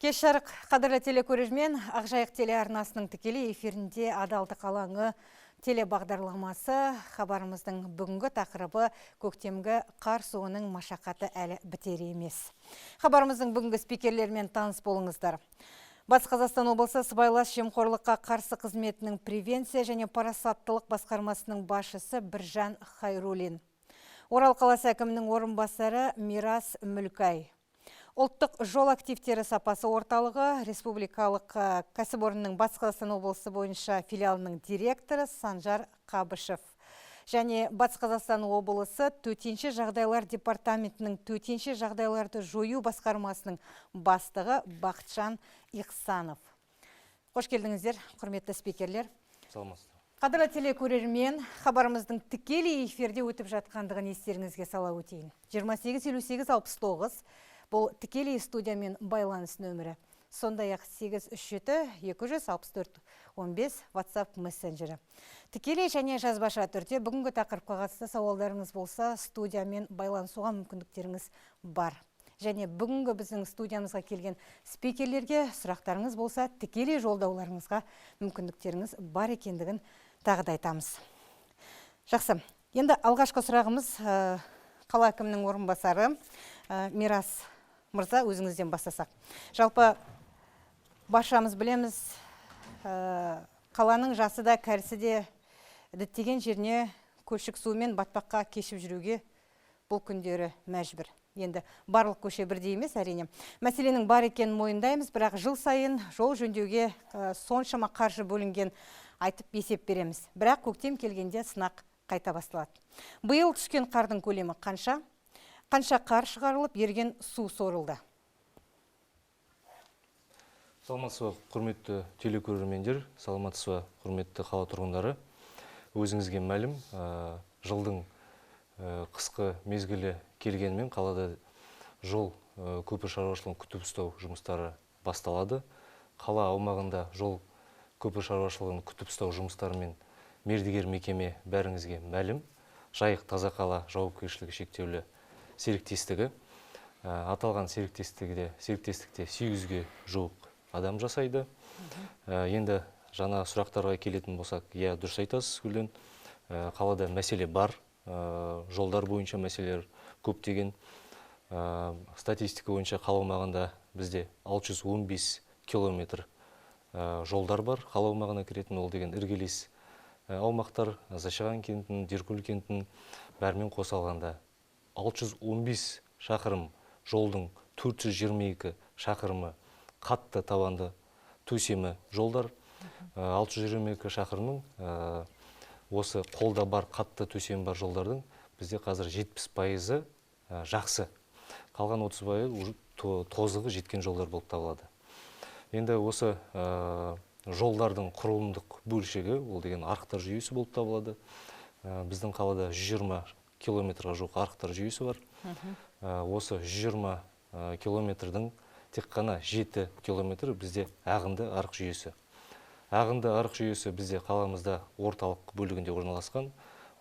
Кеш жарық қадірлі телекөрермен Ақжайық телеарнасының тікелей эфирінде Адалдық алаңы телебағдарламасы. Хабарымыздың бүгінгі тақырыбы көктемгі қар суының машақаты әлі бітер емес. Хабарымыздың бүгінгі спикерлермен таныс болыңыздар. Батыс Қазақстан облысы сыбайлас жемқорлыққа қарсы қызметінің превенция және парасаттылық басқармасының басшысы Біржан Хайруллин. Орал қаласы әкімінің орынбасары Мирас Мүлкай. Ұлттық жол активтері сапасы орталығы республикалық кәсіпорынның Батыс Қазақстан облысы бойынша филиалының директоры Санжар Қабышев. Және Батыс Қазақстан облысы төтенше жағдайлар департаментінің төтенше жағдайларды жою басқармасының бастығы Бақытжан Иқсанов. Қош келдіңіздер, құрметті спикерлер. Саламатсыздар. Қадірлі телекөрермен, хабарымыздың тікелей эфирде өтіп жатқандығын естеріңізге сала өтейін. 28-58-69 бұл тікелей студиямен байланыс нөмірі. Сондай-ақ 837-264-15 WhatsApp мессенджері. Тікелей және жазбаша түрде бүгінгі тақырыпқа қатысты сауалдарыңыз болса, студиямен байланысуға мүмкіндіктеріңіз бар. Және бүгінгі біздің студиямызға келген спикерлерге сұрақтарыңыз болса, тікелей жолдауларыңызға мүмкіндіктеріңіз бар екендігін тағы да айтамыз. Жақсы. Енді алғашқы сұрағымыз қала әкімінің орынбасары Мирас мырза, өзіңізден бастасақ. Жалпы баршамыз білеміз, қаланың жасы да кәрісі де діттеген жеріне көлшік суымен батпаққа кешіп жүруге бұл күндері мәжбүр. Енді барлық көше бірдей емес, әрине. Мәселенің бар екенін мойындаймыз, бірақ жыл сайын жол жөндеуге соншама қаржы бөлінген айтып есеп береміз. Бірақ көктем келгенде сынақ қайта басталады. Биыл түскен қардың көлемі қанша? Қанша қар шығарылып, ерген су сорылды? Саламатсыз ба, құрметті телекөрермендер, саламатсыз ба, құрметті қала тұрғындары. Өзіңізге мәлім, жылдың қысқы мезгілі келгенмен қалада жол көпір шаруашылығын күтіп ұстау жұмыстары басталады. Қала аумағында жол көпір шаруашылығын күтіп ұстау жұмыстарымен мердігер мекеме бәріңізге мәлім. Жайық таза қала жауапкершілігі шектеулі серіктестігі. Аталған серіктестікте 800-ге жуық адам жасайды. Енді жаңа сұрақтарға келетін болсақ, дұрыс айтасыз, Гүлден. Қалада мәселе бар, жолдар бойынша мәселелер көптеген. Статистика бойынша қала аумағында бізде 615 километр жолдар бар. Қала аумағына кіретін, ол деген іргелес аумақтар, Зашаған кентін, Деркөл кентін бәрімен қоса алғанда 615 шақырым жолдың 422 шақырымы қатты табанды төсемі жолдар. 622 шақырымның осы қолда бар қатты төсемі бар жолдардың бізде қазір 70%-ы жақсы. Қалған 30%-ы тозығы жеткен жолдар болып табылады. Енді осы жолдардың құрылымдық бөлшегі, ол деген арықтар жүйесі болып табылады. Біздің қалада 120 километрға жоқ арықтар жүйесі бар. Осы 120 километрдің тек қана 7 километр бізде ағынды арық жүйесі. Ағынды арық жүйесі бізде қаламызда орталық бөлігінде орналасқан.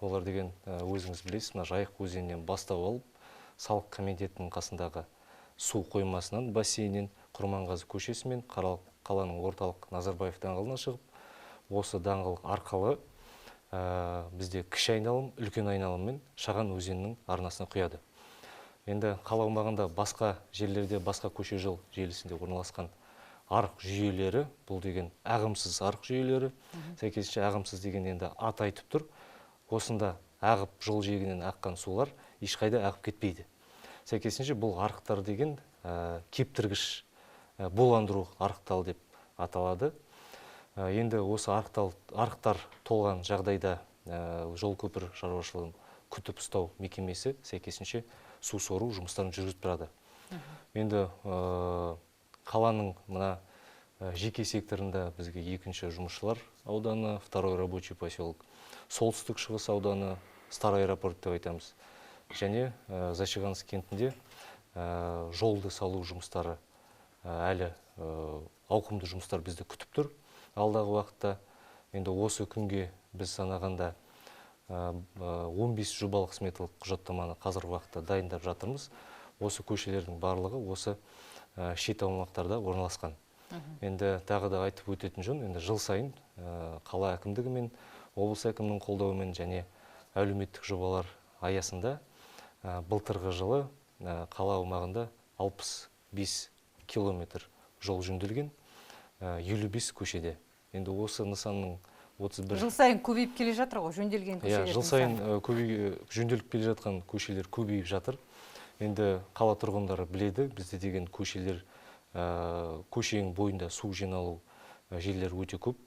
Олар деген өзіңіз білесіз, Жайық өзенінен бастап алып, салық комитетінің қасындағы су қоймасынан, бассейннен Құрманғазы көшесімен қаланың орталық Назарбаев даңғылына шығып, осы даңғыл арқылы бізде кіші айналым, үлкен айналыммен Шаған өзенінің арнасына құяды. Енді қала аумағында басқа жерлерде, басқа көше жол желісінде орналасқан арық жүйелері, бұл деген ағымсыз арық жүйелері. Сәйкесінше ағымсыз деген енді ат айтып тұр. Осында ағып жол жиегінен аққан сулар ешқайда ағып кетпейді. Сәйкесінше бұл арықтар деген кептіргіш, буландыру арықтал деп аталады. Енді осы арықтар толған жағдайда жол көпір шаруашылығын күтіп ұстау мекемесі сәйкесінше су сору жұмыстарын жүргізіп тұрады. Енді қаланың мына жеке секторында бізге екінші жұмысшылар ауданы, второй рабочий поселок, солтүстік шығыс ауданы, старый аэропорт деп айтамыз. Және Зашығанск кентінде жолды салу жұмыстары әлі ауқымды жұмыстар бізді күтіп тұр. Алдағы уақытта енді осы күнге біз санағанда 15 жобалық сметалық құжаттаманы қазіргі уақытта дайындап жатырмыз. Осы көшелердің барлығы осы шет аумақтарда орналасқан. Енді тағы да айтып өтетін жөн, енді жыл сайын қала әкімдігі мен облыс әкімінің қолдауымен және әлеуметтік жобалар аясында былтырғы жылы қала аумағында 65 километр жол жөнделген, 55 көшеде. Енді осы нысанның 31... Жыл сайын көбейіп келе жатыр ғой, жөнделген көшелер. Жыл сайын жөнделіп келе жатқан көшелер көбейіп жатыр. Енді қала тұрғындары біледі, бізде деген көшелер, көшенің бойында су жиналу жерлері өте көп.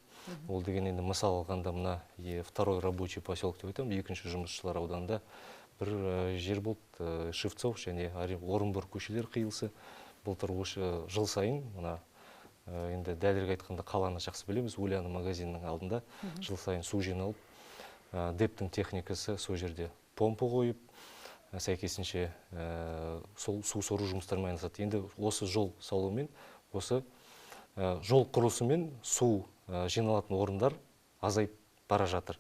Ол деген енді мысал алғанда мына второй рабочий поселок деп айтамын, екінші жұмысшылар ауданында бір жер болды, Шевцов және Орынбор көшелер қиылысы. Былтыр жыл сайын мына енді дәлірек айтқанда қаланы жақсы білеміз, Ульяна магазинінің алдында жыл сайын су жиналып, дептің техникасы сол жерде помпа қойып, сәйкесінше сол су сору жұмыстарымен айналысады. Енді осы жол салумен, осы жол құрылысымен су жиналатын орындар азайып бара жатыр.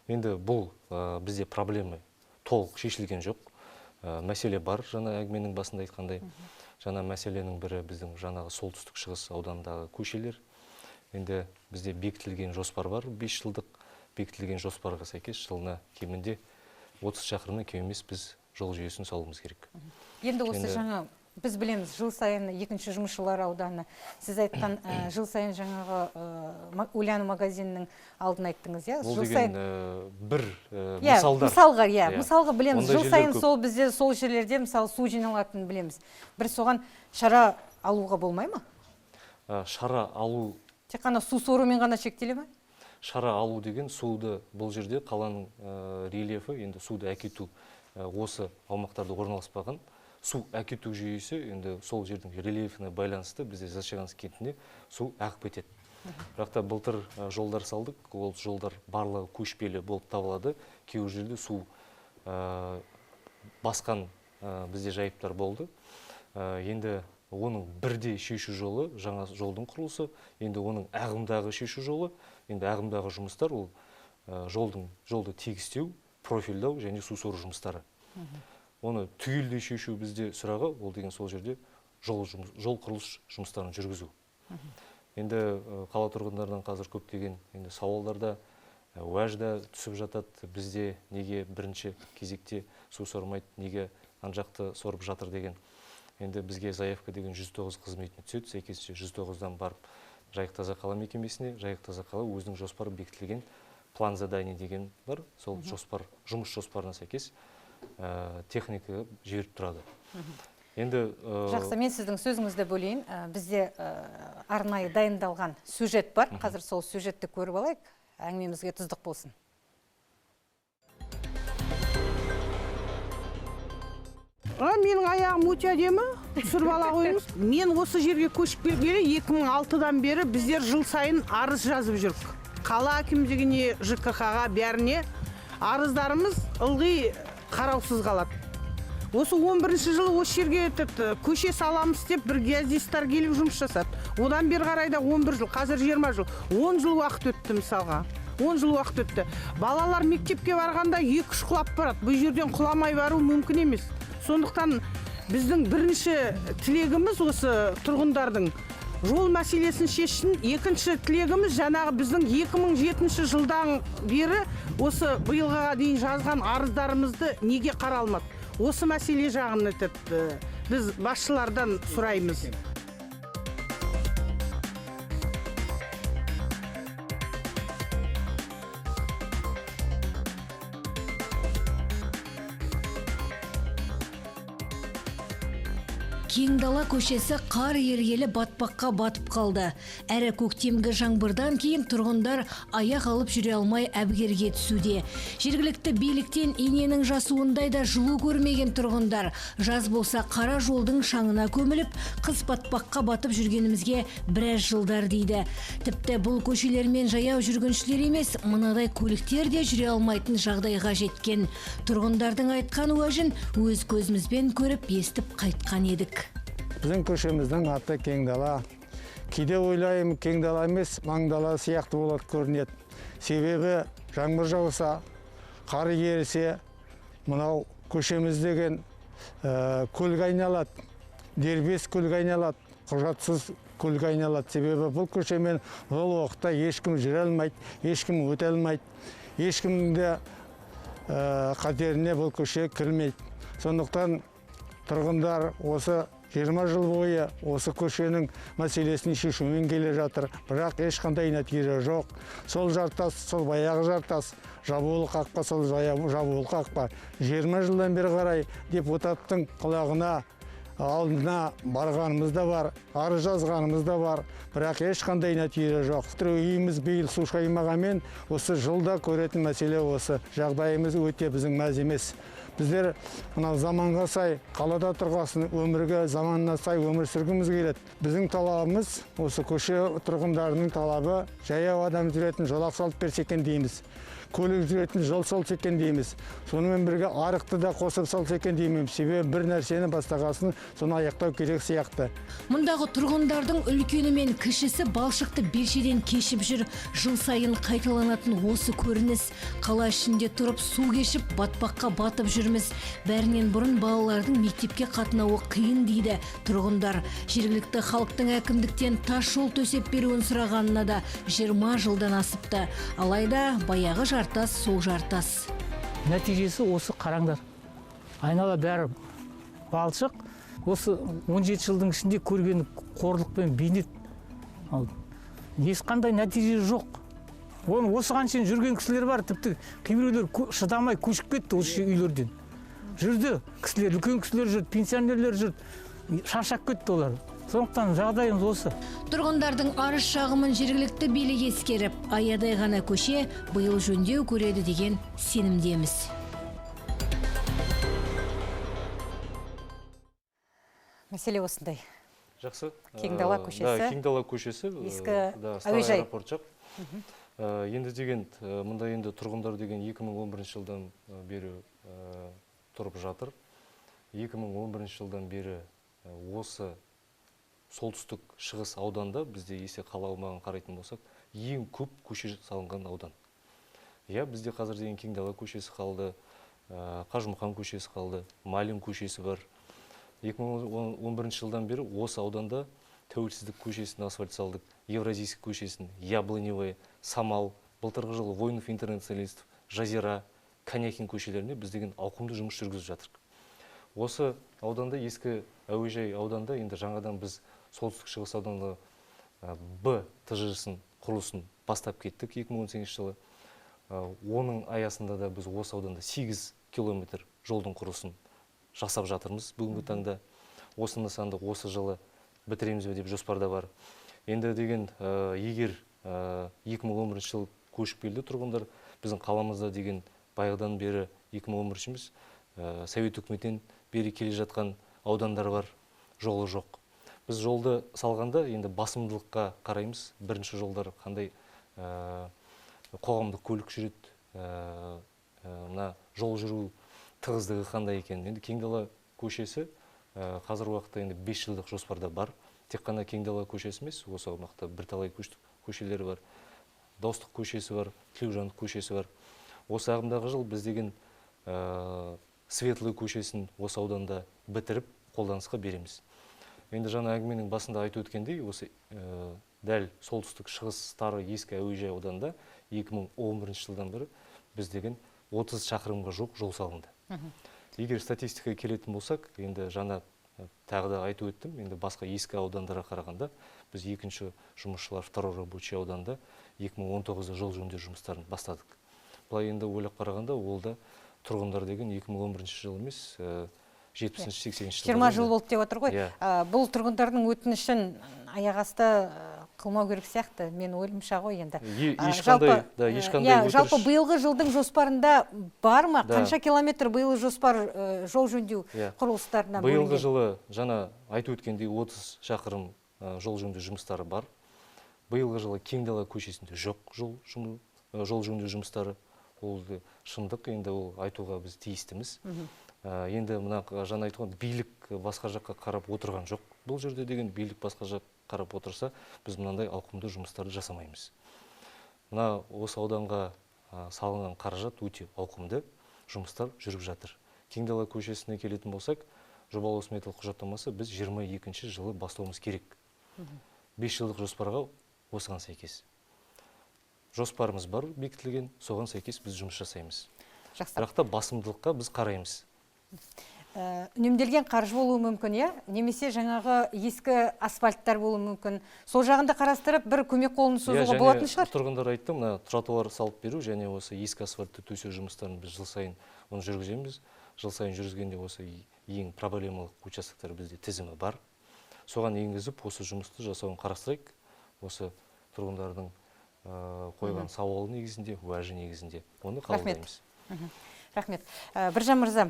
Енді бұл бізде проблема толық шешілген жоқ. Мәселе бар, жаңа әңгіменің басында айтқандай. Жаңа мәселенің бірі біздің жаңағы солтүстік шығыс аудандағы көшелер. Енді бізде бекітілген жоспар бар, 5 жылдық бекітілген жоспарға сәйкес жылына кемінде 30 шақырымнан кем емес біз жол жүйесін салуымыз керек. Енді осы жаңа біз білеміз, жыл сайын екінші жұмысшылар ауданы. Сіз айтқан жыл сайын жаңағы Ульяна магазинінің алдын айттыңыз, иә? Бұл деген бір мысалдар. Мысалға білеміз, жыл сайын сол бізде сол жерлерде мысалы су жиналатынын білеміз. Бір соған шара алуға болмай ма? Шара алу... Тек қана су сорумен ғана шектеле ме? Шара алу деген суды бұл жерде қаланың рельефі, енді суды әкету осы аумақтарда орналаспаған. Су әкету жүйесі, енді сол жердің рельефіне байланысты бізде Зашаған кентіне су ағып кетеді. Бірақ та былтыр жолдар салдық, ол жолдар барлығы көшпелі болып табылады. Кейбір жерде су басқан бізде жайыптар болды. Енді оның бірде шешу жолы, жаңа жолдың құрылысы, енді оның ағымдағы шешу жолы, енді ағымдағы жұмыстар ол жолды тегістеу, профильдау және су сору жұмыстары. Оны түгелдей шешу бізде сұрағы, ол деген сол жерде жол құрылыс жұмыстарын жүргізу. Енді қала тұрғындарынан қазір көптеген сауалдарда, уәжда түсіп жатады, бізде неге бірінші кезекте су сормайды, неге анжақты сорып жатыр деген. Енді бізге заявка деген 109 қызметіне түседі, сәйкесінше 109-дан барып Жайық таза қала мекемесіне, Жайық таза қала өзінің жоспары бекітілген план задание деген бар, сол жұмыс жоспарына сәйкес техника жіберіп тұрады. Жақсы, мен сіздің сөзіңізді бөлейін. Бізде арнайы дайындалған сюжет бар. Қазір сол сюжетті көріп алайық, әңгімемізге тұздық болсын. Менің аяғым өте әдемі, түсіріп ала қойыңыз. Мен осы жерге көшіп келгелі 2006-дан бері біздер жыл сайын арыз жазып жүрік. Қала әкімдігіне, ЖКХ-ға, бәріне арыздарымыз ылғи қараусыз қалады. Осы 11-ші жылы осы жерге көше саламыз деп бір геодезистер келіп жұмыс жасады. Одан бері қарайда 11 жыл, қазір 20 жыл, 10 жыл уақыт өтті мысалға. 10 жыл уақыт өтті. Балалар мектепке барғанда 2-3 құлап барады. Бұл жерден құламай бару мүмкін емес. Сондықтан біздің бірінші тілегіміз осы тұрғындардың жол мәселесін шешсін. Екінші тілегіміз жаңағы біздің 2007 жылдан бері осы биылға дейін жазған арыздарымызды неге қаралмады? Осы мәселе жағын біз басшылардан сұраймыз. Кеңдала көшесі қар ергелі батпаққа батып қалды. Әрі көктемгі жаңбырдан кейін тұрғындар аяқ алып жүре алмай әбігерге түсуде. Жергілікті биліктен иненің жасуындай да жылу көрмеген тұрғындар жаз болса қара жолдың шаңына көміліп, қыс батпаққа батып жүргенімізге біраз жылдар дейді. Тіпті бұл көшелермен жаяу жүргіншілер емес, мынадай көліктер де жүре алмайтын жағдайға жеткен. Тұрғындардың айтқан уәжін өз көзімізбен көріп, естіп қайтқан едік. Біздің көшеміздің аты Кеңдала. Кейде ойлайым, Кеңдала емес, Маңдала сияқты болады көрінеді. Себебі жаңбыр жауса, қар ерісе, мынау көшеміз деген көлге айналады, дербес көлге айналады. құжатсыз көлге айналады. Себебі бұл көшемен ол уақытта ешкім жүре алмайды, ешкім өте алмайды, ешкімнің де қатеріне бұл көше кірмейді. Сондықтан тұрғындар осы 20 жыл бойы осы көшенің мәселесін шешумен келе жатыр, бірақ ешқандай нәтиже жоқ. Сол жартас, сол баяғы жартас, жабулы қақпа, сол жабулы қақпа. 20 жылдан бері қарай депутаттың құлағына алдына барғанымыз да бар, арыз жазғанымыз да бар, бірақ ешқандай нәтиже жоқ. Үйіміз биыл су шаймағанмен осы жылда көретін мәселе осы. Жағдайымыз өте біздің мәз емес. Біздер мынау заманға сай, қалада тұрғасын өмірге заманына сай өмір сүргіміз келеді. Біздің талабымыз, осы көше тұрғындарының талабы, жаяу адам жүретін жолақ салып берсе екен дейміз. Көлік жүретін жол салса екен дейміз. Сонымен бірге арықты да қосып салса екен деймін. Себебі бір нәрсені бастағасын соны аяқтау керек сияқты. Мұндағы тұрғындардың үлкені мен кішісі балшықты белшеден кешіп жүр. Жыл сайын қайталанатын осы көрініс. Қала ішінде тұрып су кешіп батпаққа батып жүрміз. Бәрінен бұрын балалардың мектепке қатынауы қиын дейді тұрғындар. Жергілікті халықтың әкімдіктен тас жол төсеп беруін сұрағанына да 20 жылдан асыпты. Алайда баяғы жартас сол жартас. Нәтижесі осы қараңдар. Айнала бәрі балшық. Осы 17 жылдың ішінде көрген қорлықпен бейнет. Ешқандай нәтиже жоқ. Осыған шейін жүрген кісілер бар, тіпті кейбіреулер шыдамай көшіп кетті осы үйлерден. Жүрді кісілер, үлкен кісілер жүрді, пенсионерлер жүрді. Шаршап кетті олар. Сондықтан жағдайымыз осы. Тұрғындардың арыз шағымын жергілікті билік ескеріп, аядай ғана көше биыл жөндеу көреді деген сенімдеміз. Мәселе осындай. Жақсы. Кеңдала көшесі. Кеңдала көшесі. Ескі әуежай. Енді деген, мұнда енді тұрғындар деген 2011 жылдан бері тұрып жатыр. 2011 жылдан бері осы солтүстік шығыс ауданда, бізде есе қала аумағын қарайтын болсақ, ең көп көше салынған аудан. Бізде қазір деген Кеңдала көшесі қалды, Қажымұқан көшесі қалды, Малин көшесі бар. 2011 жылдан бері осы ауданда Тәуелсіздік көшесін асфальт салдық, Евразийск көшесін, Яблоневая, Самал, былтырғы жылы Воинов интернационалистов, Жазира, Конякин көшелеріне біз деген ауқымды жұмыс жүргізіп жатырмыз. Осы ауданда, ескі әуежай ауданда, енді жаңадан біз солтүстік шығыс ауданда Б ТЖ-сын құрылысын бастап кеттік 2018 жылы. Оның аясында да біз осы ауданда 8 километр жолдың құрылысын жасап жатырмыз бүгінгі таңда. Осы нысанды осы жылы бітіреміз бе деп жоспарда бар. Енді деген, егер 2011 жыл көшіп келді тұрғындар, біздің қаламызда деген баяғыдан бері 2011 емес, Совет үкіметінен бері келе жатқан аудандар бар, жолы жоқ. Біз жолды салғанда енді басымдылыққа қараймыз. Бірінші жолдар қандай қоғамдық көлік жүреді, мына жол жүру тығыздығы қандай екен. Енді Кеңдала көшесі қазір уақытта енді 5 жылдық жоспарда бар. Тек қана Кеңдала көшесі емес, осы аумақта бірталай көшелері бар. Достық көшесі бар, Тілеужанов көшесі бар. Осы ағымдағы жыл біз деген Светлый көшесін осы ауданда бітіріп қолданысқа береміз. Енді жаңа әңгіменің басында айтып өткендей, осы дәл солтүстік шығыстары ескі әуежай ауданында 2011 жылдан бері біз деген 30 шақырымға жоқ жол салынды. Егер статистикаға келетін болсақ, енді жаңа тағы да айтып өттім, енді басқа ескі аудандарға қарағанда біз екінші жұмысшылар второй рабочий ауданда 2019-да жол жөндеу жұмыстарын бастадық. Бұлай енді ойлап қарағанда, ол да тұрғындар деген 2011 жыл емес, 70-80 жылдар. 20 жыл болды деп отыр ғой. Бұл тұрғындардың өтінішін аяғасты қылмау керек сияқты, мен ойымша ғой енді. Жалпы биылғы жылдың жоспарында бар ма? Қанша километр биылғы жоспар жол жөндеу құрылыстарына бөлінген? Биылғы жылы жаңа айтып өткендей 30 шақырым жол жөндеу жұмыстары бар. Биылғы жылы Кеңдала көшесінде жоқ жол жөндеу жұмыстары. Ол шындық, енді ол айтуға біз тиістіміз. Енді мына жаңа айтқан билік басқа жаққа қарап отырған жоқ. Бұл жерде деген билік басқа жаққа қарап отырса, біз мынандай ауқымды жұмыстарды жасамаймыз. Мына осы ауданға салынған қаражат өте ауқымды жұмыстар жүріп жатыр. Кеңдала көшесіне келетін болсақ, жобалау сметалық құжаттамасы біз 22 жылы бастауымыз керек. 5 жылдық жоспарға осыған сәйкес. Жоспарымыз бар бекітілген, соған сәйкес біз жұмыс жасаймыз. Жақсы. Бірақ та басымдылыққа біз қараймыз. Үнемделген қаржы болуы мүмкін, иә? Немесе жаңағы ескі асфальттар болуы мүмкін. Сол жағында қарастырып, бір көмек қолын созуға болатын шығар. Тұрғындар айтты, мына тротуар салып беру және осы ескі асфальтты төсеу жұмыстарын біз жыл сайын оны жүргіземіз. Жыл сайын жүргізгенде осы ең проблемалық участоктар бізде тізімі бар. Соған енгізіп, осы жұмысты жасауын қарастырайық. Осы тұрғындардың қойған сауалы негізінде, уәжі негізінде. Оны қабылдаймыз. Рахмет. Біржан мырза,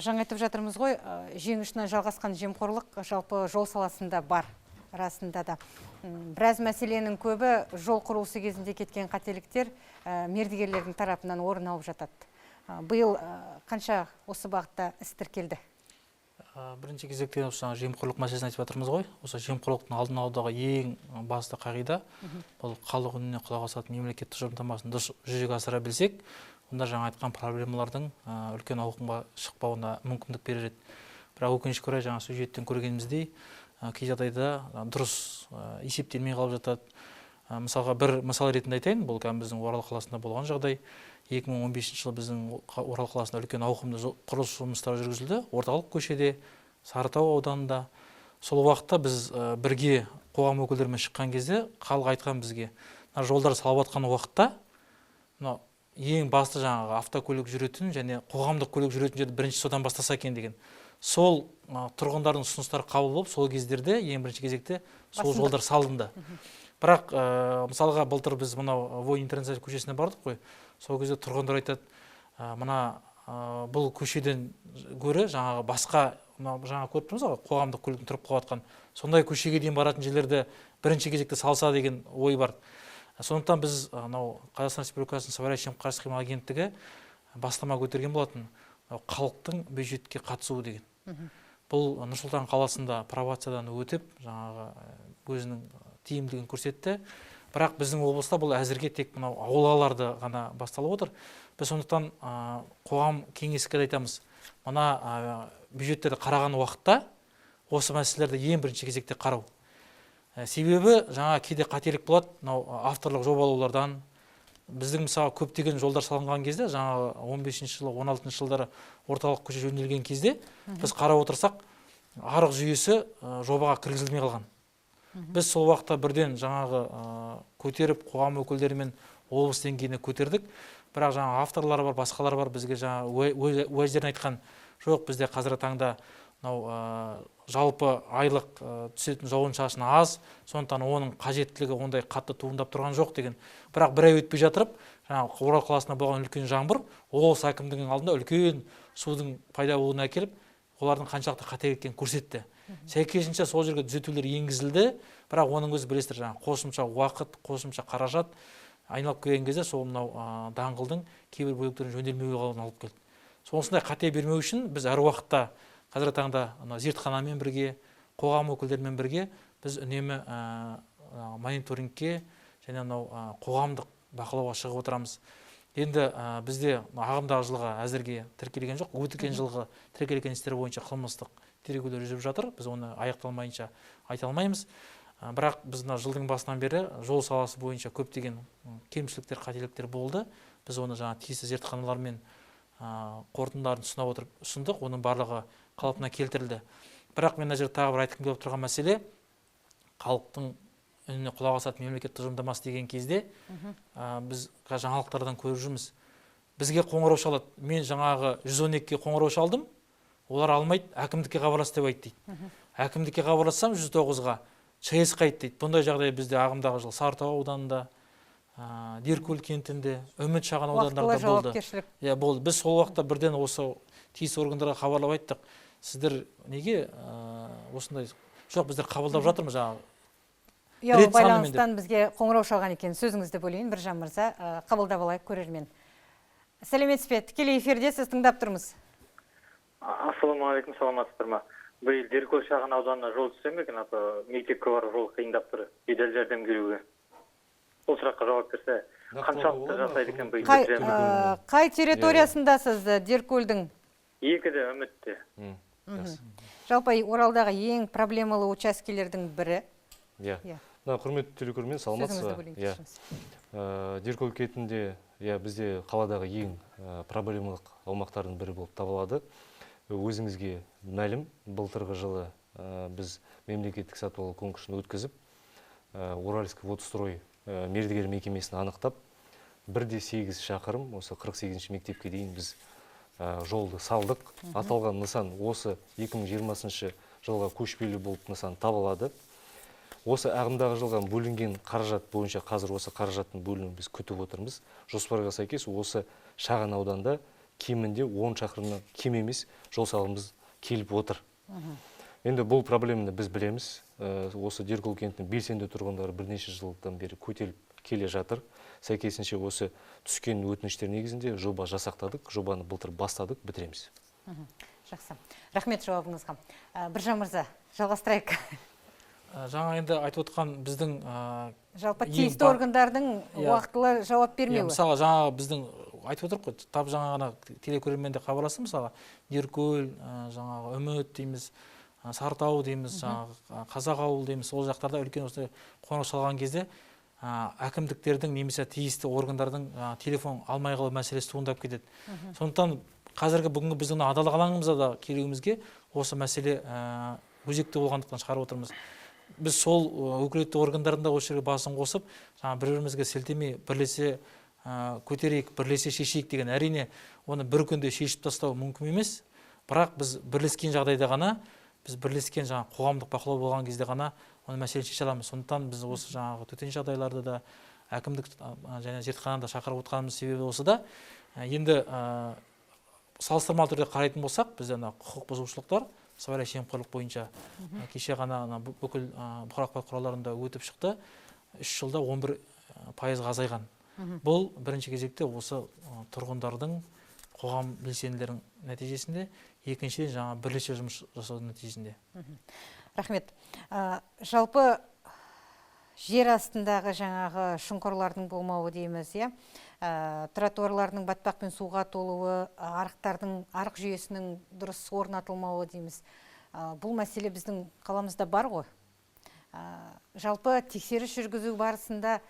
жаңа айтып жатырмыз ғой, жең ұшынан жалғасқан жемқорлық жалпы жол саласында бар, расында да. Біраз мәселенің көбі жол құрылысы кезінде кеткен қателіктер мердігерлердің тарапынан орын алып жатады. Биыл қанша осы бағытта іс тіркелді? Бірінші кезекте осы жемқорлық мәселесін айтып жатырмыз ғой. Осы жемқорлықтың алдын алудағы ең басты қағида бұл халық үніне құлақ асатын мемлекеттік тұжырымдамасын дұрыс жүзеге асыра білсек, онда жаңа айтқан проблемалардың үлкен ауқымға шықпауына мүмкіндік береді. Бірақ өкінішке орай жаңа сюжеттен көргеніміздей, кей жағдайда дұрыс есептелмей қалып жатады. Мысалға бір мысал ретінде айтайын, бұл біздің Орал қаласында болған жағдай. 2015 жылы біздің Орал қаласында үлкен ауқымды құрылыс жұмыстары жүргізілді. Орталық көшеде, Сарытау ауданында. Сол уақытта біз бірге қоғам өкілдерімен шыққан кезде халық айтқан бізге, жолдар салып жатқан уақытта ең басты жаңағы автокөлік жүретін және қоғамдық көлік жүретін жерді бірінші содан бастаса екен деген. Сол тұрғындардың ұсыныстары қабыл болып, сол кездерде ең бірінші кезекте сол жолдар салынды. Бірақ мысалға былтыр біз мынау Вой интернет көшесіне бардық қой. Сол кезде тұрғындар айтады, бұл көшеден гөрі жаңағы басқа жаңа көріп тұрмыз ғой, қоғамдық көліктің тұрып қалыватқан сондай көшеге дейін баратын жерлерді бірінші кезекте салса деген ой бар. Сондықтан біз Қазақстан Республикасының сыбайлас жемқорлыққа қарсы қимыл агенттігі бастама көтерген болатын, халықтың бюджетке қатысуы деген. Бұл Нұр-Сұлтан қаласында пробациядан өтіп, жаңағы өзінің тиімділігін көрсетті. Бірақ біздің облыста бұл әзірге тек мынау аулаларды ғана басталып отыр. Біз сондықтан қоғам кеңеске айтамыз. Мына бюджеттерді қараған уақытта осы мәселелерді ең бірінші кезекте қарау. Себебі жаңа кейде қателік болады, авторлық жобалаулардан. Біздің мысалы көптеген жолдар салынған кезде, жаңа 15 жылы, 16 жылдары орталық көше жөнделген кезде, біз қарап отырсақ, арық жүйесі жобаға кіргізілмей қалған. Біз сол уақытта бірден жаңағы көтеріп, қоғам өкілдерімен облыс деңгейіне көтердік. Бірақ жаңа авторлары бар, басқалары бар, бізге жаңа уәждерін айтқан жоқ, бізде қазіргі таңда жалпы айлық түсетін жауын шашын аз, сондықтан оның қажеттілігі ондай қатты туындап тұрған жоқ деген. Бірақ бір ай өтпей жатырып, жаңағы Орал қаласында болған үлкен жаңбыр, облыс әкімдігінің алдында үлкен судың пайда болуына әкеліп, олардың қаншалықты қате екенін көрсетті. Сәйкесінше сол жерге түзетулер енгізілді, бірақ оның өзі білесіздер, жаңағы қосымша уақыт, қосымша қаражат айналып келген кезде сол мынау даңғылдың кейбір бөліктерін жөнделмеуге алып келді. Сонысындай қате бермеу үшін біз әр уақытта қазіргі таңда зертханамен бірге, қоғам өкілдерімен бірге біз үнемі мониторингке және қоғамдық бақылауға шығып отырамыз. Енді бізде ағымдағы жылға әзірге тіркелген жоқ, өткен жылғы тіркелген істер бойынша қылмыстық тергеулер жүріп жатыр. Біз оны аяқталмайынша айта алмаймыз. Бірақ біз жылдың басынан бері жол саласы бойынша көптеген кемшіліктер, қателіктер болды. Біз оны тиісті зертханалармен қорытындыларын ұсындық, оның барлығы қалпына келтірілді. Бірақ мен жерде тағы бір айтқым келіп тұрған мәселе, халықтың үніне құлақ асатын мемлекеттік тұжырымдамасы деген кезде біз жаңалықтардан көріп жүрміз. Бізге қоңырау шалады. Мен жаңағы 112-ге қоңырау шалдым, олар алмайды, әкімдікке хабарлас деп айтты дейді. Әкімдікке хабарлассам 109-ға ЧС қайт дейді. Бұндай жағдай бізде ағымдағы жыл Сарытау ауданында, Деркөл кентінде, Үміт шағын аудандарында болды. Біз сол уақытта бірден осы тиісті органдарға хабарлап айттық. Сіздер неге осындай? Жоқ, біздер қабылдап жатырмыз жаңағы. Байланыстан бізге қоңырау шалған екен. Сөзіңізді бөлейін, Біржан мырза, қабылдап алайық көрермен. Сәлеметсіз бе? Тікелей эфирде сіз тыңдап тұрмыз. Ассалаумағалейкум, саламатсыздар ма? Биыл Деркөл шағын ауданына жол түссе ме екен, мектепке барып жол қиындап тұр, жедел жәрдем келуге. Сол сұраққа жауап берсе, қаншалықты жасайды екен биыл? Қай территориясындасыз Деркөлдің? Екіде, Үмітте. Жалпы Оралдағы ең проблемалы учаскелердің бірі. Иә. Иә. Мына құрметті телекөрермен, саламатсыз ба? Иә. Деркөл кетінде бізде қаладағы ең проблемалық аумақтардың бірі болып табылады. Өзіңізге мәлім, былтырғы жылы біз мемлекеттік сатып алу конкурсын өткізіп, Уральский водострой мердігер мекемесін анықтап, 1,8 шақырым, осы 48-ші мектепке дейін біз жолды салдық. Аталған нысан осы 2020 жылға көшпелі болып нысан табылады. Осы ағымдағы жылға бөлінген қаражат бойынша қазір осы қаражаттың бөлінуін біз күтіп отырмыз. Жоспарға сәйкес осы шағын ауданда кемінде 10 шақырымнан кем емес жол салымыз келіп отыр. Енді бұл проблеманы біз білеміз. Осы Деркөл кентінің белсенді тұрғындары бірнеше жылдан бері көтеріліп келе жатыр. Сәйкесінше осы түскен өтініштер негізінде жоба жасақтадық. Жобаны былтыр бастадық, бітіреміз. Жақсы. Рахмет жауабыңызға. Біржан мырза, жалғастырайық. Жаңа енді айтып отқан біздің жалпы тиісті органдардың уақытылы жауап бермеуі. Мысалы, жаңа біздің айтып отырық қой, тап жаңа ғана телекөрерменде хабарласты, мысалы, Деркөл, жаңағы Үміт дейміз, Сартау дейміз, жаңағы Қазақ ауыл дейміз, ол жақтарда үлкен осы қоңырау шалған кезде әкімдіктердің немесе тиісті органдардың телефон алмай қалу мәселесі туындап кетеді. Сондықтан қазіргі бүгінгі біздің адалдық алаңымызда да келуімізге осы мәселе өзекті болғандықтан шығарып отырмыз. Біз сол өкілетті органдарында осы жерге басын қосып, бір-бірімізге сілтемей бірлесе көтерейік, бірлесе шешейік деген, әрине оны бір күнде шешіп тастау мүмкін емес, бірақ біз бірлескен жағдайда ғана, біз бірлескен қоғамдық бақылау болған кезде ғана оны мәселені шеше аламыз. Сондықтан біз осы төтенше жағдайларды да әкімдік және зертханада шақырып отырғанымыз себебі осы да. Енді салыстырмалы түрде қарайтын болсақ, бізде құқық бұзушылықтар сыбайлас жемқорлық бойынша кеше ғана бүкіл бұқаралық ақпарат құралдарында өтіп шықты. 3 жылда 11% азайған. Бұл бірінші кезекте осы тұрғындардың, қоғам белсенділерінің нәтижесінде, екіншіден жаңа бірлесе жұмыс жасаудың нәтижесінде. Рахмет. Жалпы жер астындағы жаңағы шұңқырлардың болмауы дейміз, тротуарлардың батпақпен суға толуы, арық жүйесінің дұрыс орнатылмауы дейміз. Бұл мәселе біздің қаламызда бар ғой. Жалпы тексеріс жүргізу барысында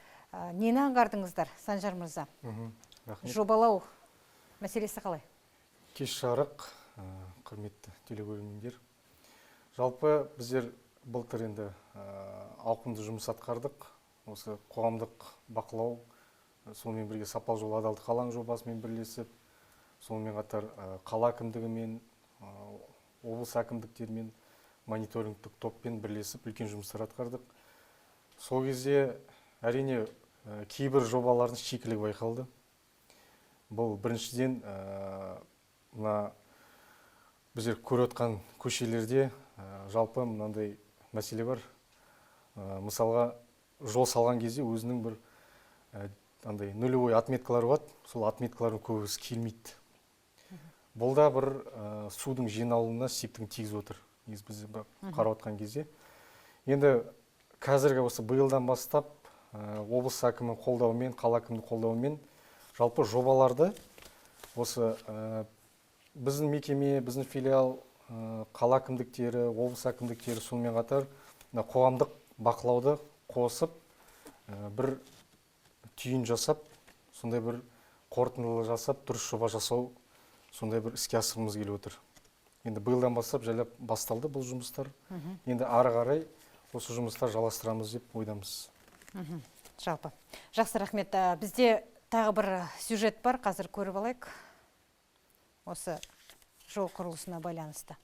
нені аңғардыңыздар, Санжар мырза? Жобалау мәселесі қалай? Кеш жарық, құрметті телекөрермендер. Жалпы біздер былтыр енді ауқымды жұмыс атқардық. Осы қоғамдық бақылау, сонымен бірге сапалы жол адалдық алаңы жобасымен бірлесіп, сонымен қатар қала әкімдігімен, облыс әкімдіктерімен, мониторингтік топпен бірлесіп үлкен жұмыстар атқардық. Сол кезде әрине кейбір жобалардың шикілігі байқалды. Бұл біріншіден біздер көріп отқан көшелерде жалпы мынандай мәселе бар. Мысалға жол салған кезде өзінің бір нулевой отметкалар болады, сол отметкалардың көбісі келмейді. Бұл да бір судың жиналуына септігін тигізіп отыр. Біз қарап отқан кезде. Енді қазіргі осы биылдан бастап облыс әкімінің қолдауымен, қала әкімінің қолдауымен жалпы жобаларды осы біздің мекеме, біздің филиал, қала әкімдіктері, облыс әкімдіктері сонымен қатар қоғамдық бақылауды қосып, бір түйін жасап, сондай бір қорытындылы жасап, дұрыс жоба жасау, сондай бір іске асырғымыз келіп отыр. Енді биылдан бастап жайлап басталды бұл жұмыстар. Енді ары қарай осы жұмыстар жалғастырамыз деп ойдамыз. Жалпы. Жақсы, рахмет. Бізде тағы бір сюжет бар, қазір көріп алайық. Осы жол құрылысына байланысты.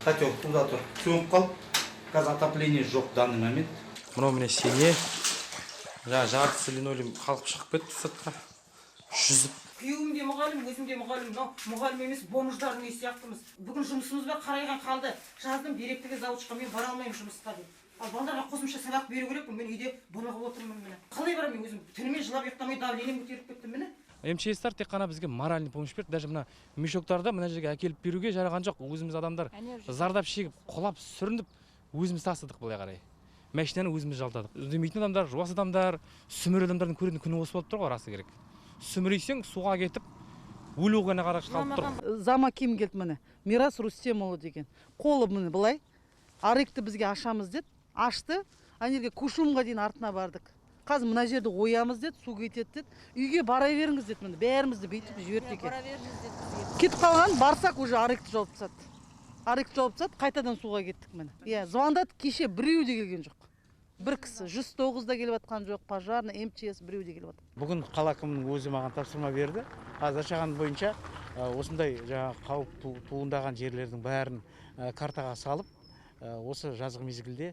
Котел туда тұр. Сөніп қалып, қазір отопление жоқ данный момент. Мынау міне сене. Жартысы линолеум қалқып шығып кетті сыртқа. Жүзіп. Күйеуім де мұғалім, өзім де мұғалім. Мұғалім емес, бомждардың не сияқтымыз. Бүгін жұмысымыз бар, қарайған қалды. Жаздым директорға заводшыға, мен бара алмаймын жұмысқа деп. Ал балаларға қосымша сабақ беру керекпін, мен үйде бұнығып отырмын міне. Қалай барамын өзім? Түнімен жылап ұйықтамай давлением көтеріп кеттім міне. МЧС-тар тек қана бізге моральный помощь берді. Даже мына мешоктарды мына жерге әкеліп беруге жараған жоқ. Өзіміз адамдар зардап шегіп, құлап, сүрініп, өзіміз тастадық былай қарай. Машинаны өзіміз жалдадық. Үздемейтін адамдар, жуас адамдар, сүмір адамдардың көретін күні осы болып тұр ғой, расы керек. Сүмірейсең суға кетіп, өлуге қарап қалып тұр. Зама ким келді міне, Мирас Рустемұлы деген. Қолы міне былай, аректі бізге ашамыз деді, ашты, анерге Кушумға дейін артына бардық. Қазір мына жерді оямыз деді, су кетеді деді, үйге бара беріңіз деді міне, бәрімізді бүйтіп жіберді екен. Кетіп қалған, барсақ уже аректі жауып тастады. Аректі жауып тастады, қайтадан суға кеттік міне. Звондады, кеше біреу де келген жоқ. Бір кісі 109-да келіп атқан жоқ, пожарный, МЧС біреу де келіп атқан. Бүгін қала әкімінің өзі маған тапсырма берді. Зашаған бойынша осындай қауіп туындаған жерлердің бәрін картаға салып, осы жазғы мезгілде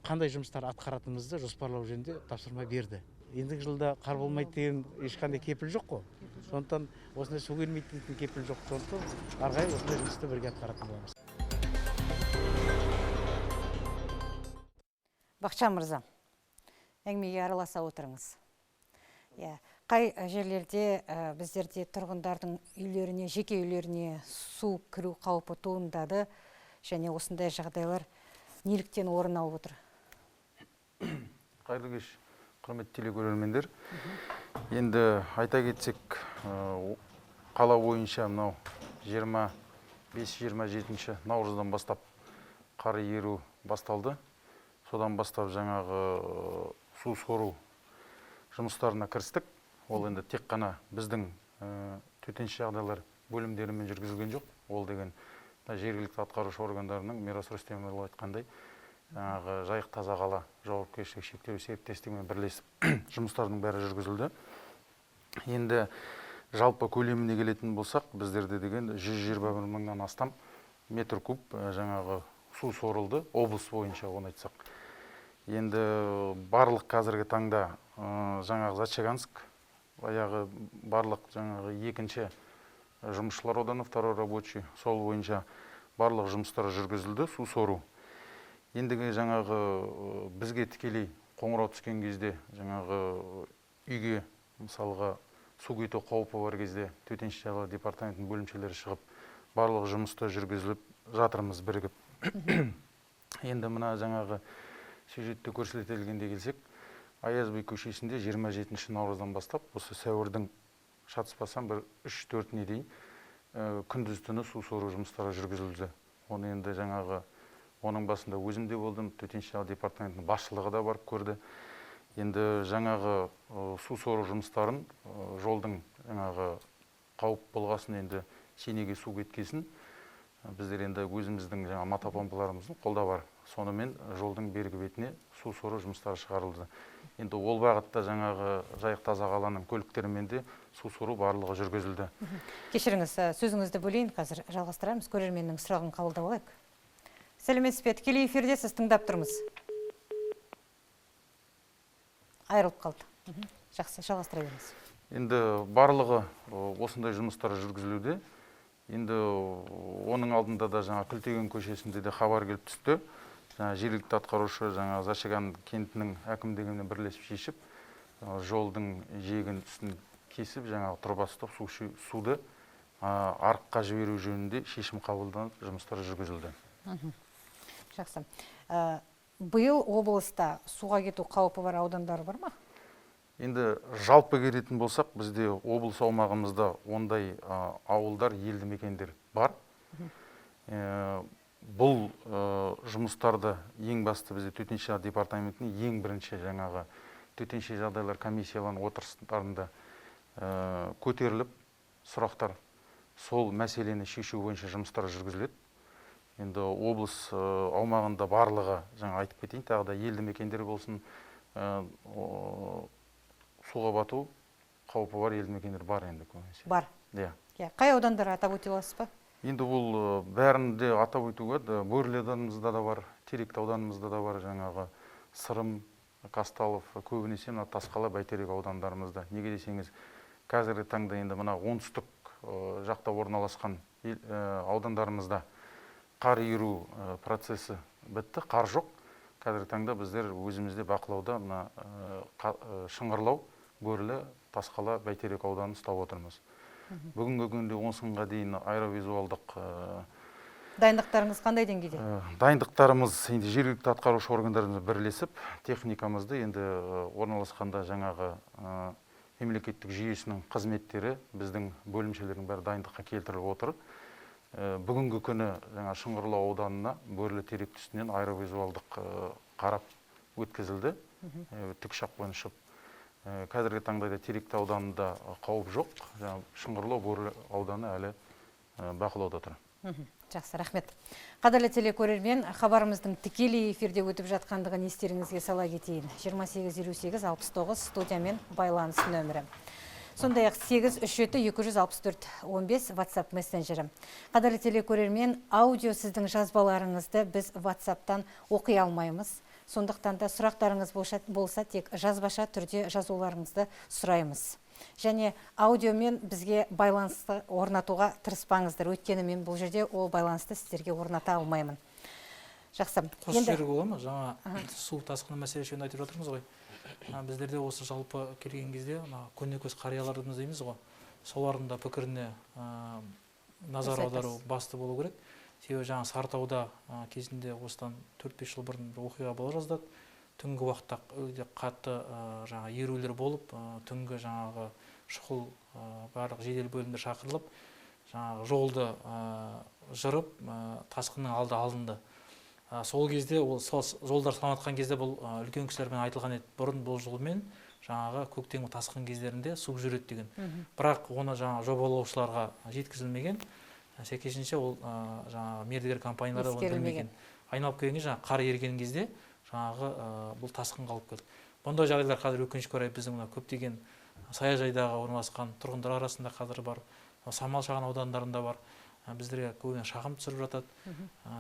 қандай жұмыстар атқаратынымызды жоспарлау жөнінде тапсырма берді. Ендігі жылда қар болмайды деген ешқандай кепіл жоқ қой. Сондықтан осындай су келмейді деген кепіл жоқ. Сондықтан ары қарай осындай жұмысты бірге атқаратын боламыз. Бақытжан мырза, әңгімеге араласа отырыңыз. Қай жерлерде біздерде тұрғындардың үйлеріне, жеке үйлеріне су кіру қаупі туындады және осындай жағдайлар неліктен орын алып отыр? Қайырлы кеш, құрметті телекөрермендер. Енді айта кетсек, қала бойынша мынау 25-27 наурыздан бастап қар еру басталды. Содан бастап жаңағы су сору жұмыстарына кірістік. Ол енді тек қана біздің төтенше жағдайлар бөлімдерімен жүргізілген жоқ. Ол деген жергілікті атқарушы органдарының Мирас Рустемұлы айтқандай жаңағы Жайық таза қала жауапкершілігі шектеулі серіктестігімен бірлесіп жұмыстардың бәрі жүргізілді. Енді жалпы көлеміне келетін болсақ, біздерде деген 121 мыңнан астам метр куб жаңағы су сорылды, облыс бойынша оны айтсақ. Енді барлық қазіргі таңда жаңағы Зачаганск, баяғы барлық жаңағы екінші жұмысшылар ауданы, второй рабочий, сол бойынша барлық жұмыстар жүргізілді, су сору. Ендігі жаңағы бізге тікелей қоңырау түскен кезде жаңағы үйге мысалға су кету қаупі бар кезде төтенше жағдайлар департаментінің бөлімшелері шығып барлық жұмысты жүргізіліп жатырмыз бірігіп. Енді мына жаңағы сюжетте көрсетілгенде келсек, Аязбай көшесінде 27 наурыздан бастап осы сәуірдің шатыспасам бір 3-4-не дейін күндіз түні су сору жұмыстары жүргізілді. Оны енді жаңағы оның басында өзім де болдым, төтенше жағдайлар департаментінің басшылығы да барып көрді. Енді жаңағы су сору жұмыстарын жолдың жаңағы қауіп болғасын енді сенеге су кеткесін біздер енді өзіміздің жаңа мотопомпаларымыздың қолда бар. Сонымен жолдың бергі бетіне су сору жұмыстары шығарылды. Енді ол бағытта жаңағы Жайық таза қаланың көліктерімен де су сору барлығы жүргізілді. Кешіріңіз, сөзіңізді бөлейін, қазір жалғастырамыз. Көрерменнің сұрағын қабылдап алайық. Сәлеметсіз бе? Тікелей эфирде сіз тыңдап тұрмыз. Айырылып қалды. Жақсы, жалғастыра беріңіз. Енді барлығы осындай жұмыстар жүргізілуде. Енді оның алдында да жаңа Күлтеген көшесінде де хабар келіп түсті. Жергілікті атқарушы жаңа Зашаган кентінің әкімдігімен бірлесіп шешіп, жолдың жиегін үстін кесіп, жаңа труба ұстап суды арыққа жіберу жөнінде шешім қабылданып, жұмыстар жүргізілді. Жақсы. Биыл облыста суға кету қаупі бар аудандар бар ма? Енді жалпы келетін болсақ, бізде облыс аумағымызда ондай ауылдар, елді мекендер бар. Бұл жұмыстарды ең басты бізде төтенше жағдайлар департаментінің ең бірінші жаңағы төтенше жағдайлар комиссияларының отырыстарында көтеріліп сұрақтар сол мәселені шешу бойынша жұмыстар жүргізіледі. Енді облыс аумағында барлығы жаңа айтып кетейін, тағы да елді мекендер болсын, суға бату қаупі бар елді мекендер бар енді көбінесе. Бар. Иә. Қай аудандар атап өте аласыз ба? Енді бұл бәрінде атап өтуге Бөрлі ауданымызда да бар, Теректі ауданымызда да бар, жаңағы Сырым, Казталов, көбінесе мына Тасқала, Бәйтерек аудандарымызда. Неге десеңіз, қазіргі таңда енді мына оңтүстік жақта орналасқан аудандарымызда қар еру процесі бітті, қар жоқ. Қазіргі таңда біздер өзімізде бақылауда мына Шыңғырлау, Бөрлі, Тасқала, Бәйтерек ауданын ұстап отырмыз. Бүгінгі күнде 10-ға дейін аэровизуалдық дайындықтарыңыз қандай деңгейде? Дайындықтарымыз енді жергілікті атқарушы органдарымыз бірлесіп, техникамызды енді орналасқанда жаңағы мемлекеттік жүйесінің қызметтері біздің бөлімшелердің бәрі дайындыққа келтіріліп отыр. Бүгінгі күні жаңа Шыңғырлау ауданына Бөрлі терек үстінен аэровизуалдық қарап өткізілді. Тікұшақпен ұшып. Қазіргі таңда Теректі ауданында қауіп жоқ. Шыңғырлау Бөрлі ауданы әлі бақылауда тұр. Жақсы, рахмет. Қадірлі телекөрермен, хабарымыздың тікелей эфирде өтіп жатқандығын естеріңізге сала кетейін. 28-08-69 студиямен байланыс нөмірі. Сондай-ақ 837-264-15 WhatsApp мессенджері. Қадірлі телекөрермен, аудио сіздің жазбаларыңызды біз WhatsApp-тан оқи алмаймыз. Сондықтан да сұрақтарыңыз болса тек жазбаша түрде жазуларыңызды сұраймыз. Және аудиомен бізге байланысты орнатуға тырыспаңыздар. Өйткені мен бұл жерде ол байланысты сіздерге орната алмаймын. Жақсы. Қос жері бола ма? Жаңа су тасқыны мәселесі жөнінде айтып жатырмыз ғой. Біздерде осы жалпы келген кезде көнекөз қарияларымыз дейміз ғой. Солардың да пікіріне назар аудару басты болу керек. Себебі жаңа Сарытауда кезінде осыдан 4-5 жыл бұрын бір оқиға бола жаздады. Түнгі уақытта өте қатты жаңа ерулер болып, түнгі жаңағы шұғыл барлық жедел бөлімдер шақырылып, жаңағы жолды жырып, тасқынның алды алынды. Сол кезде ол жолдар салынатқан кезде бұл үлкен кісілермен айтылған еді. Бұрын бұл жолмен жаңағы көктемгі тасқын кездерінде су жүреді деген. Бірақ оны жаңа жобалаушыларға жеткізілмеген. Сәйкесінше ол жаңағы мердігер компаниялары оны білмеген. Айналып келгенде жаңағы қар ерген кезде жаңағы бұл тасқын қалып келді. Бұндай жағдайлар қазір өкінішке орай біздің көптеген саяжайдағы орналасқан тұрғындар арасында қазір бар, Самал шағын аудандарында бар. Біздерге көбіне шағым түсіріп жатады.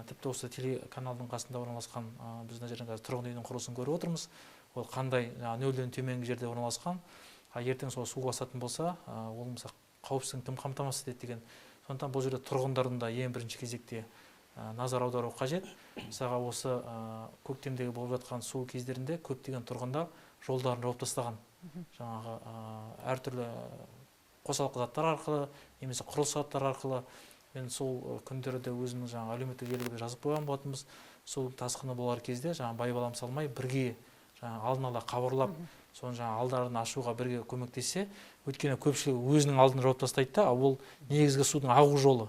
Тіпті осы телеканалдың қасында орналасқан біз мына жерден қазір тұрғын үйдің құрылысын көріп отырмыз. Ол қандай нөлден төменгі жерде орналасқан. Ертең сол су басатын болса, ол мысалы қауіпсіздігін кім қамтамасыз етеді деген. Сондықтан бұл жерде тұрғындардың да ең бірінші кезекте назар аудару қажет. Мысалға осы көктемдегі болып жатқан су кездерінде көптеген тұрғындар жолдарын жауып тастаған. Жаңағы әртүрлі қосалқы заттар арқылы, немесе құрылыс заттар арқылы. Мен сол күндерде өзімнің жаңағы әлеуметтік желіге жазып қойған болатынбыз. Су тасқыны болар кезде жаңағы байбалам салмай бірге жаңағы алдын ала хабарлап, соны жаңағы алдарын ашуға бірге көмектессе, өйткені көпшілігі өзінің алдын жауып тастайды да, ол негізгі судың ағу жолы.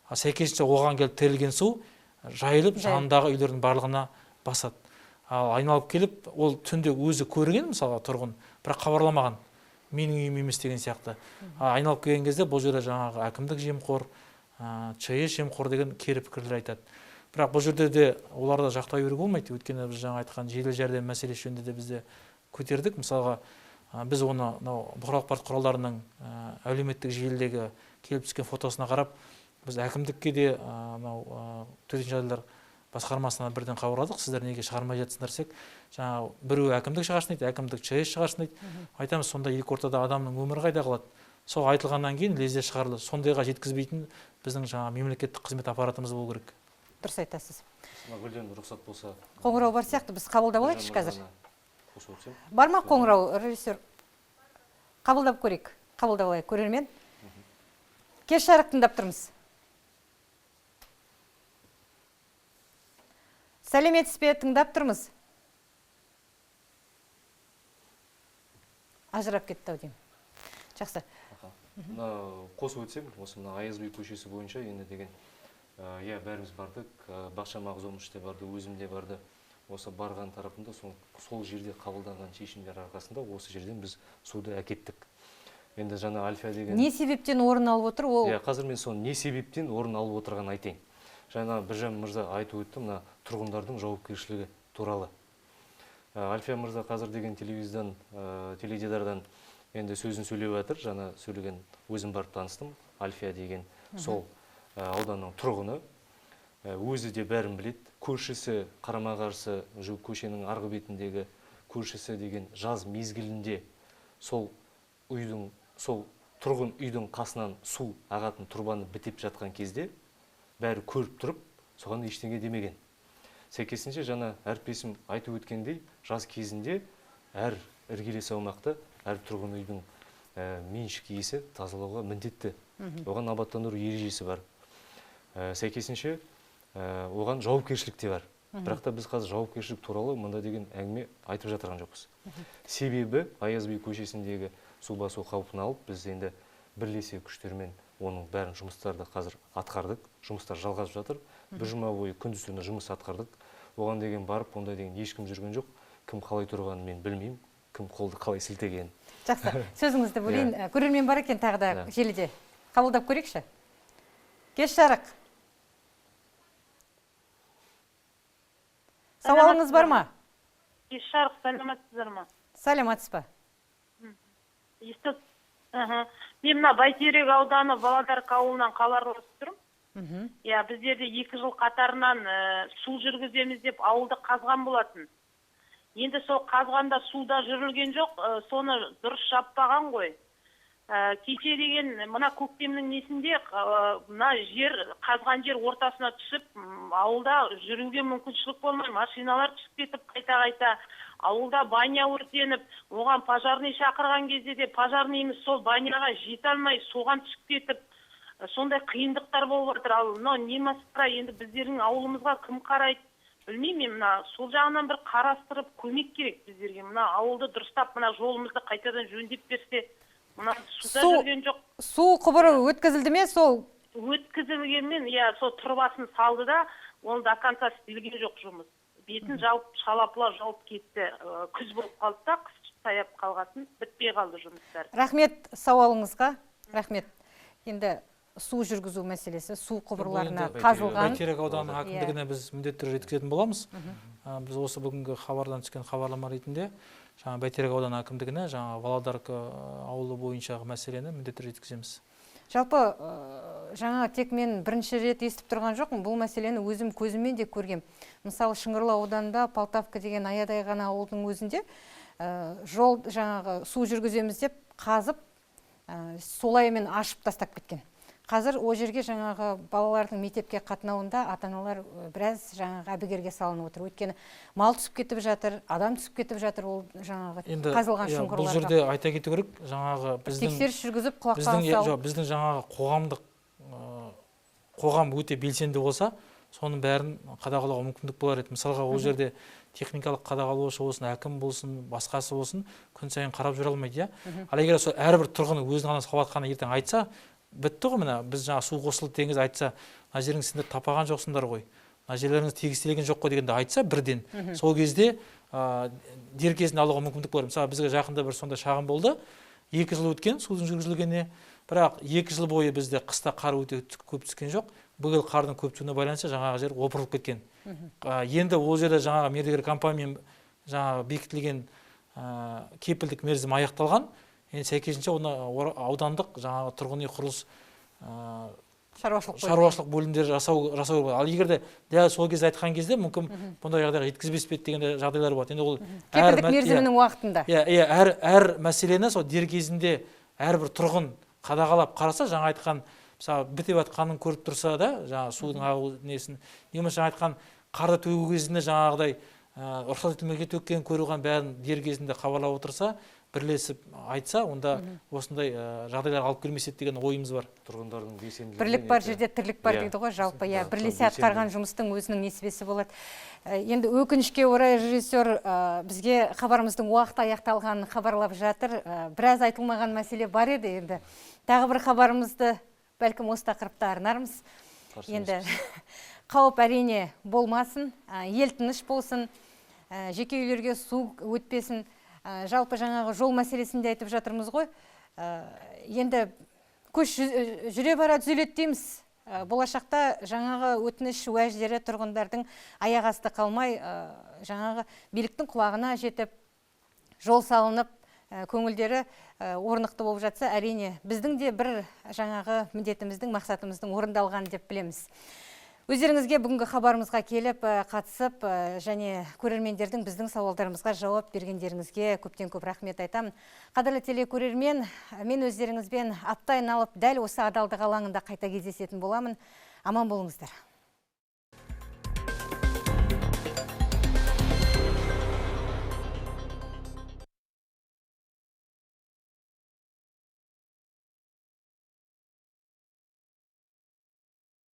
Сәйкесінше оған келіп тірілген су жайылып жанындағы үйлердің барлығына басады. Ал айналып келіп, ол түнде өзі көрген, мысалға тұрғын, бірақ хабарламаған, менің үйім емес деген сияқты. Айналып келген кезде бұл жерде жаңағы әкімдік жемқор, ЧС жемқор деген кері пікірлер айтады. Бірақ бұл жерде де оларды жақтай беруге болмайды. Өйткені біз жаңа айтқан жедел жәрдем мәселесі жөнінде де бізде көтердік. Мысалға біз оны бұқаралық ақпарат құралдарының әлеуметтік желідегі келіп түскен фотосына қарап, біз әкімдікке де төтенше жағдайлар басқармасына бірден хабарладық. Сіздер неге шығармай жатсыңдар десек, жаңағы біреу әкімдік шығарсын дейді, әкімдік ЧС шығарсын дейді. Айтамыз, сонда екі ортада адамның өмірі қайда қалады? Сол айтылғаннан кейін лезде шығарылды. Сондайға жеткізбейтін біздің жаңа мемлекеттік қызмет аппаратымыз болу керек. Дұрыс айтасыз. Гүлден рұқсат болса. Қоңырау бар сияқты, біз қабылдап алайықшы қазір. Бар ма қоңырау, режиссер? Қабылдап көрейік. Қабылдап алайық, көрермен. Кеш жарық тыңдап тұрмыз. Сәлеметсіз бе, тыңдап тұрмыз. Ажырап кетті ау деймін. Жақсы. Қосып өтсем, осы мына Аязби көшесі бойынша енді деген, бәріміз бардық, Бақша Мағзомыште барды, өзімде барды. Осы барған тарапында сол жерде қабылданған шешімдер арқасында осы жерден біз суды әкеттік. Енді жаңа Альфия деген... Не себептен орын алып отыр ол? Қазір мен соны не себептен орын алып отырған айтайын. Жаңа Біржан мырза айтып өтті, мына тұрғындардың жауапкершілігі туралы. Альфия мырза қазір деген теледидардан енді сөзін сөйлеп жатыр, жаңа сөйлеген өзім барып таныстым. Альфия деген сол ауданның тұрғыны, өзі де бәрін біледі. Көршісі қарама-қарсы көшенің арғы бетіндегі көршісі деген жаз мезгілінде сол тұрғын үйдің қасынан су ағатын тұрбаны бітеп жатқан кезде бәрі көріп тұрып, соған ештеңе демеген. Сәйкесінше жаңа әріптесім айтып өткендей, жаз кезінде әр іргелес аумақты әр тұрғын үйдің меншік иесі тазалауға міндетті. Оған абаттандыру ережесі бар. Сәйкесінше оған жауапкершілік те бар. Бірақ та біз қазір жауапкершілік туралы мында деген әңгіме айтып жатырған жоқпыз. Себебі Аязби көшесіндегі су басу қаупін алып, біз енді бірлесе күштермен оның бәрін жұмыстарды қазір атқардық. Жұмыстар жалғасып жатыр. Бір жұма бойы күндіз-түні жұмыс атқардық. Оған деген барып, ондай деген ешкім жүрген жоқ. Кім қалай тұрғанын мен білмеймін, кім қолды қалай сілтегенін. Жақсы, сөзіңізді бөлейін. Көрермен бар екен тағы да желіде. Қабылдап көрейікші. Кеш жарық. Сауалыңыз бар ма? Кеш жарық, саламатсыздар ма? Саламатсыз ба? Мен мына Бәйтерек ауданы Володарка ауылынан хабарласып тұрмын. Біздерде 2 жыл қатарынан су жүргіземіз деп ауылды қазған болатын. Енді сол қазғанда суда жүрілген жоқ, соны дұрыс жаппаған ғой. Кеше деген мына көктемнің несінде мына жер, қазған жер ортасына түсіп, ауылда жүруге мүмкіншілік болмай, машиналар түсіп кетіп, қайта-қайта ауылда баня өртеніп, оған пожарный шақырған кезде де пожарныйымыз сол баняға жете алмай, соған түсіп кетіп, сондай қиындықтар болып отыр. Ал немасыра енді біздердің ауылымызға кім қарайды? Білмеймін, мына сол жағынан бір қарастырып көмек керек біздерге. Мына ауылды дұрыстап, мына жолымызды қайтадан жөндеп берсе, мына суда жүрген жоқ. Су құбыры өткізілді ме сол? Өткізілгенмен, сол тұрбасын салды да, оны до конца істелген жоқ жұмыс. Бетін жауып, шалапыла жауып кетті. Күз болып қалды да, қыс саяп қалғасын, бітпей қалды жұмыстар. Рахмет сауалыңызға. Рахмет. Енді су жүргізу мәселесі, су құбырларына қазылған. Бәйтерек ауданының әкімдігіне біз міндетті түрде жеткізетін боламыз. Біз осы бүгінгі хабардан түскен хабарлама ретінде Бәйтерек ауданы әкімдігіне Володарка ауылы бойыншағы мәселені міндетті түрде жеткіземіз. Жалпы жаңа тек мен бірінші рет естіп тұрған жоқпын, бұл мәселені өзім көзіммен де көргем. Мысалы Шыңғырлау ауданында Полтавка деген аядай ғана ауылдың өзінде жол жаңағы су жүргіземіз деп қазып, солаймен ашып тастап кеткен. Қазір о жерге жаңағы балалардың мектепке қатынауында ата-аналар біраз жаңағы әбігерге салынып отыр. Өйткені мал түсіп кетіп жатыр, адам түсіп кетіп жатыр, ол жаңағы қазылған шұңқырларға. Бұл жерде айта кету керек, жаңағы тексеріс жүргізіп құлақтан салып. Біздің жаңағы қоғам өте белсенді болса, соның бәрін қадағалауға мүмкіндік болар еді. Мысалға, ол жерде техникалық қадағалаушы болсын, әкім болсын, басқасы болсын, күн сайын қарап жүре алмайды. Ал егер сол әрбір тұрғын өзінің ғана сауатқаны ертең айтса, бітті ғой, мына біз жаңа су қосылды деңіз айтса, мына жеріңіз сендер тапаған жоқсыңдар ғой, мына жерлеріңіз тегістелген жоқ қой дегенде айтса бірден, сол кезде дер кезінде алуға мүмкіндік бар. Мысалы, бізге жақында бір сондай шағым болды, 2 жыл өткен судың жүргізілгеніне, бірақ 2 жыл бойы бізде қыста қар өте көп түскен жоқ. Биыл қардың көп түсуіне байланысты жаңағы жер опырылып кеткен. Енді ол жерде жаңағы мердігер компаниямен жаңағы бекітілген кепілдік мерзім аяқталған. Енді сәйкесінше оны аудандық жаңағы тұрғын үй құрылыс шаруашылық бөлімдері жасау болады. Ал егерде дәл сол кезде айтқан кезде мүмкін бұндай жағдайға жеткізбес пе деген жағдайлар болады. Енді ол кепілдік мерзімінің уақытында. Әр мәселені сол дер кезінде әрбір тұрғын қадағалап қараса, жаңа айтқан мысалы бітеп жатқанын көріп тұрса да, жаңағы судың ағу несін, немесе жаңа айтқан қарды төгу кезінде жаңағыдай рұқсат етілмеген төккен көруған бәрін дер кезінде хабарлап отырса, бірлесіп айтса, онда осындай жағдайларға алып келмес еді деген ойымыз бар. Тұрғындардың белсенділігі. Бірлік бар жерде тірлік бар дейді ғой, жалпы бірлесе атқарған жұмыстың өзінің несібесі болады. Енді өкінішке орай режиссер бізге хабарымыздың уақыты аяқталғанын хабарлап жатыр. Біраз айтылмаған мәселе бар еді, енді тағы бір хабарымызды бәлкім осы тақырыпта арнармыз. Енді қауіп әрине болмасын, ел тыныш болсын, жеке үйлерге су өтпесін. Жалпы жаңағы жол мәселесінде айтып жатырмыз ғой. Енді көш жүре бара түзеледі дейміз. Болашақта жаңағы өтініш уәждері тұрғындардың аяқ асты қалмай, жаңағы биліктің құлағына жетіп, жол салынып, көңілдері орнықты болып жатса, әрине біздің де бір жаңағы міндетіміздің, мақсатымыздың орындалған деп білеміз. Өздеріңізге бүгінгі хабарымызға келіп, қатысып, және көрермендердің біздің сауалдарымызға жауап бергендеріңізге көптен көп рахмет айтамын. Қадірлі телекөрермен, мен өздеріңізбен аптайын алып дәл осы адалдық алаңында қайта кездесетін боламын. Аман болыңыздар.